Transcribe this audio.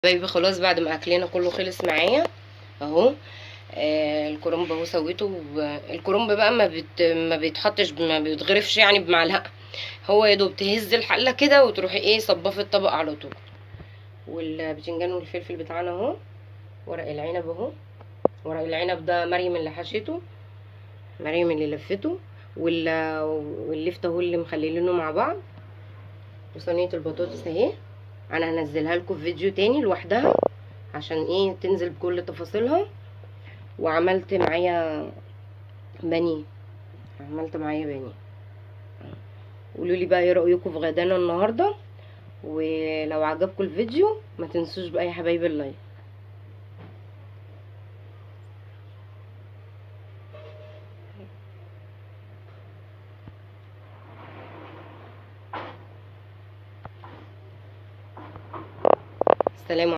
حبايبي خلاص بعد ما اكلنا كله خلص معايا اهو. الكرنب اهو سويته. الكرنب بقى ما بيتحطش، ما بيتغرفش يعني بمعلقه. هو يا دوب تهز الحله كده وتروحي ايه صباه في الطبق على طول. والبتنجان والفلفل بتاعنا اهو. ورق العنب اهو. ورق العنب ده مريم اللي حشيته، مريم اللي لفته. واللفت اهو اللي مخلينه مع بعض. وصينيه البطاطس اهي. انا هنزلها لكم في فيديو تاني لوحدها عشان ايه تنزل بكل تفاصيلها. وعملت معايا بانيه، عملت معايا بانيه. قولوا لي بقى ايه رايكم في غدانا النهارده، ولو عجبكم الفيديو ما تنسوش بقى يا حبايبي اللايك.